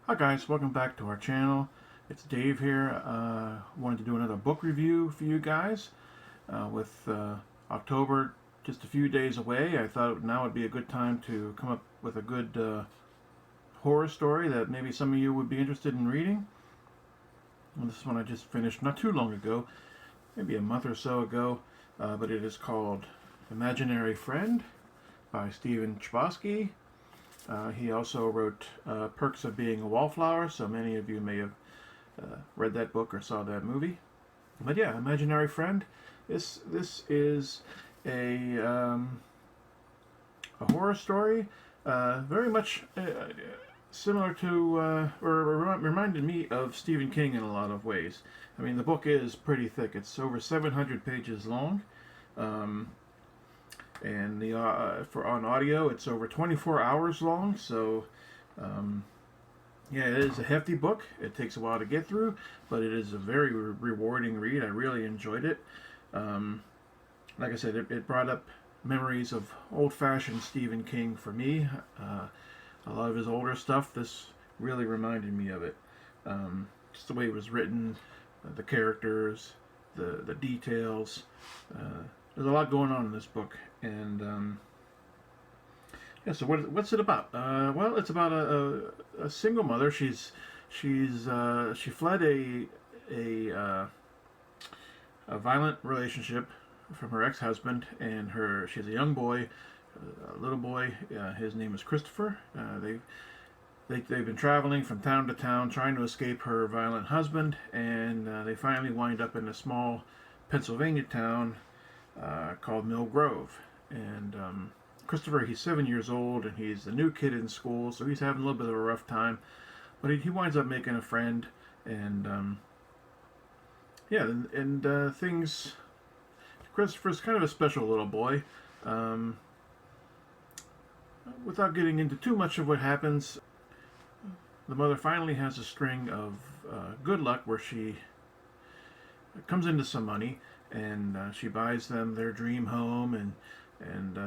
Hi guys, welcome back to our channel. It's Dave here. Wanted to do another book review for you guys. With October just a few days away, I thought now would be a good time to come up with a good horror story that maybe some of you would be interested in reading. And this one I just finished not too long ago, maybe a month or so ago, but it is called Imaginary Friend by Chbosky. He also wrote Perks of Being a Wallflower, so many of you may have read that book or saw that movie. But yeah, Imaginary Friend. This is a horror story, very much similar to, or reminded me of Stephen King in a lot of ways. I mean, the book is pretty thick. It's over 700 pages long. And for on audio, it's over 24 hours long. So, yeah, it is a hefty book. It takes a while to get through, but it is a very rewarding read. I really enjoyed it. Like I said, it brought up memories of old-fashioned Stephen King for me. A lot of his older stuff, this really reminded me of it. Just the way it was written, the characters, the details. There's a lot going on in this book, and yeah. So what's it about? Well, it's about a single mother. She fled a violent relationship from her ex-husband, and she has a young boy, a little boy. His name is Christopher. They've been traveling from town to town trying to escape her violent husband, and they finally wind up in a small Pennsylvania town called Mill Grove. And Christopher, he's 7 years old, and he's the new kid in school, so he's having a little bit of a rough time. But he winds up making a friend, and yeah, and things. Christopher's kind of a special little boy. Without getting into too much of what happens, the mother finally has a string of good luck where she comes into some money, and she buys them their dream home, and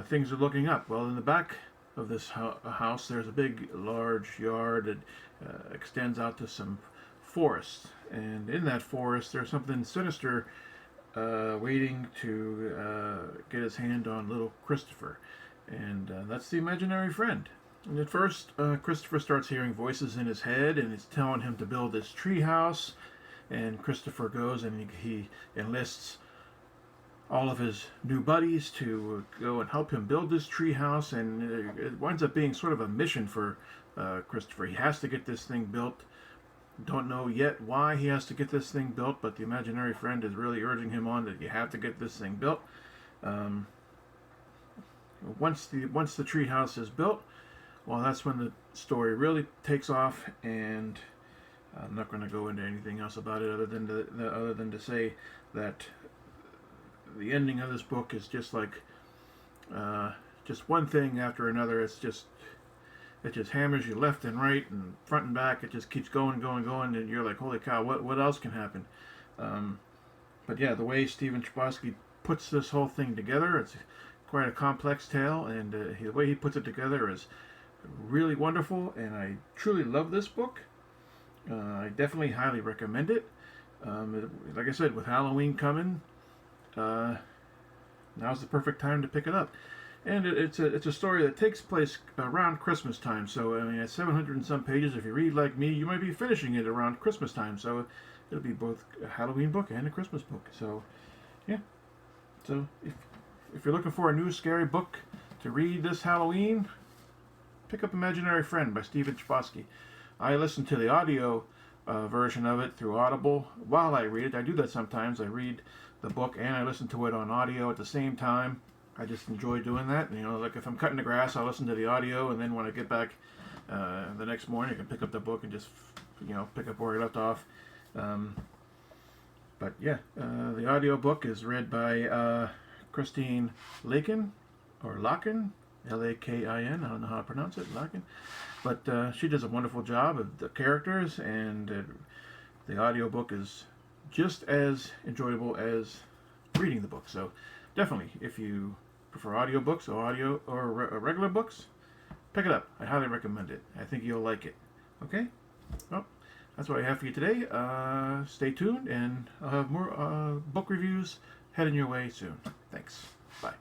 things are looking up. Well, in the back of this house, there's a big, large yard that extends out to some forest, and in that forest, there's something sinister waiting to get his hand on little Christopher, and that's the imaginary friend. And at first, Christopher starts hearing voices in his head, and it's telling him to build this tree house. And Christopher goes and he enlists all of his new buddies to go and help him build this tree house, and it winds up being sort of a mission for Christopher. He has to get this thing built. Don't know yet why he has to get this thing built, but the imaginary friend is really urging him on that you have to get this thing built. Once the tree house is built, well, that's when the story really takes off, and I'm not going to go into anything else about it other than to say that the ending of this book is just like just one thing after another. It just hammers you left and right and front and back. It just keeps going, and you're like, holy cow, what else can happen? But yeah, the way Stephen Chbosky puts this whole thing together, it's quite a complex tale, and the way he puts it together is really wonderful, and I truly love this book. I definitely highly recommend it. Like I said, with Halloween coming, now's the perfect time to pick it up. And it's a story that takes place around Christmas time. So I mean, at 700 and some pages, if you read like me, you might be finishing it around Christmas time. So it'll be both a Halloween book and a Christmas book. So yeah. So if you're looking for a new scary book to read this Halloween, pick up Imaginary Friend by Stephen Chbosky. I listen to the audio version of it through Audible while I read it. I do that sometimes. I read the book and I listen to it on audio at the same time. I just enjoy doing that. You know, like if I'm cutting the grass, I'll listen to the audio, and then when I get back the next morning, I can pick up the book and just, pick up where I left off. But yeah, the audio book is read by Christine Lakin, or Lakin, Lakin. I don't know how to pronounce it, Lakin. But she does a wonderful job of the characters, and the audiobook is just as enjoyable as reading the book. So definitely, if you prefer audiobooks or regular books, pick it up. I highly recommend it. I think you'll like it. Okay? Well, that's what I have for you today. Stay tuned, and I'll have more book reviews heading your way soon. Thanks. Bye.